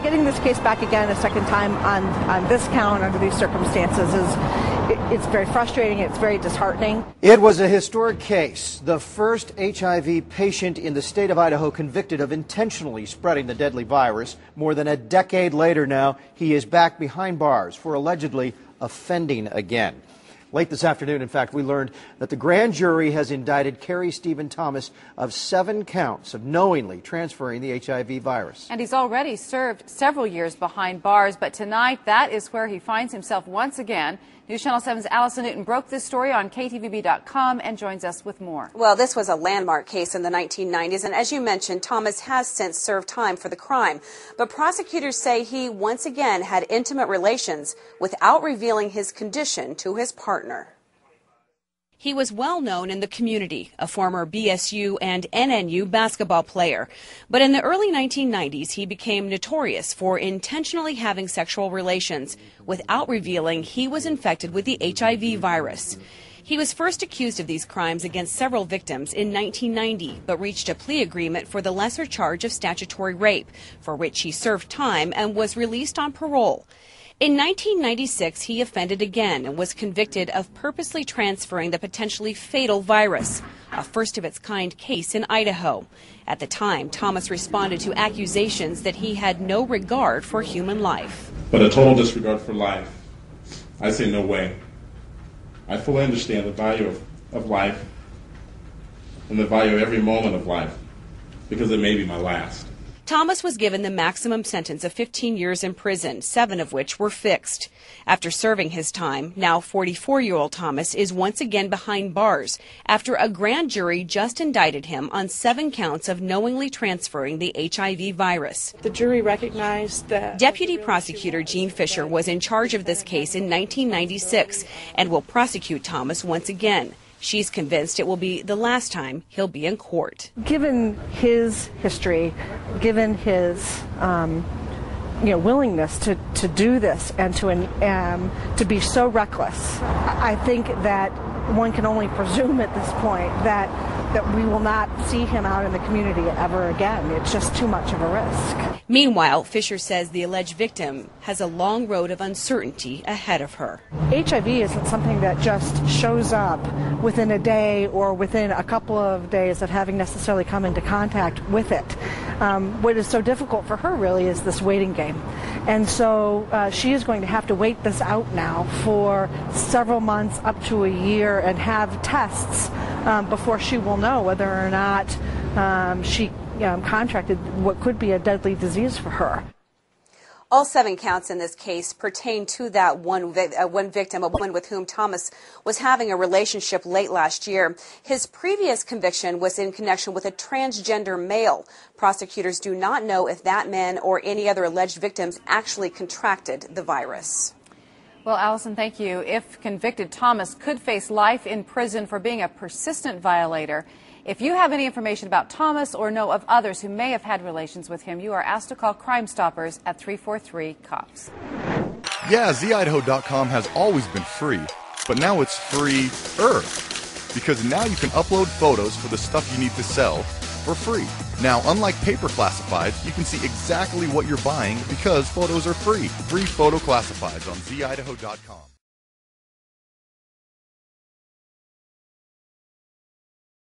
getting this case back again a second time on this count under these circumstances it's very frustrating. It's very disheartening. It was a historic case. The first HIV patient in the state of Idaho convicted of intentionally spreading the deadly virus. More than a decade later now, he is back behind bars for allegedly offending again. Late this afternoon, in fact, we learned that the grand jury has indicted Carrie Stephen Thomas of 7 counts of knowingly transferring the HIV virus. And he's already served several years behind bars, but tonight that is where he finds himself once again. News Channel 7's Allison Newton broke this story on KTVB.com and joins us with more. Well, this was a landmark case in the 1990s, and as you mentioned, Thomas has since served time for the crime. But prosecutors say he once again had intimate relations without revealing his condition to his partner. He was well known in the community, a former BSU and NNU basketball player. But in the early 1990s, he became notorious for intentionally having sexual relations without revealing he was infected with the HIV virus. He was first accused of these crimes against several victims in 1990, but reached a plea agreement for the lesser charge of statutory rape, for which he served time and was released on parole. In 1996, he offended again and was convicted of purposely transferring the potentially fatal virus, a first-of-its-kind case in Idaho. At the time, Thomas responded to accusations that he had no regard for human life. But a total disregard for life, I say no way. I fully understand the value of life and the value of every moment of life, because it may be my last. Thomas was given the maximum sentence of 15 years in prison, 7 of which were fixed. After serving his time, now 44-year-old Thomas is once again behind bars after a grand jury just indicted him on 7 counts of knowingly transferring the HIV virus. The jury recognized that Deputy Prosecutor Jean Fisher was in charge of this case in 1996 and will prosecute Thomas once again. She's convinced it will be the last time he'll be in court. Given his history, given his willingness to do this and to be so reckless, I think that one can only presume at this point that we will not see him out in the community ever again. It's just too much of a risk. Meanwhile, Fisher says the alleged victim has a long road of uncertainty ahead of her. HIV isn't something that just shows up within a day or within a couple of days of having necessarily come into contact with it. What is so difficult for her really is this waiting game. And so she is going to have to wait this out now for several months up to a year and have tests before she will know whether or not she contracted what could be a deadly disease for her. All 7 counts in this case pertain to that one victim, a woman with whom Thomas was having a relationship late last year. His previous conviction was in connection with a transgender male. Prosecutors do not know if that man or any other alleged victims actually contracted the virus. Well, Allison, thank you. If convicted, Thomas could face life in prison for being a persistent violator. If you have any information about Thomas or know of others who may have had relations with him, you are asked to call Crime Stoppers at 343-COPS. Yeah, zidaho.com has always been free, but now it's free-er. Because now you can upload photos for the stuff you need to sell for free. Now, unlike paper classifieds, you can see exactly what you're buying because photos are free. Free photo classifieds on zidaho.com.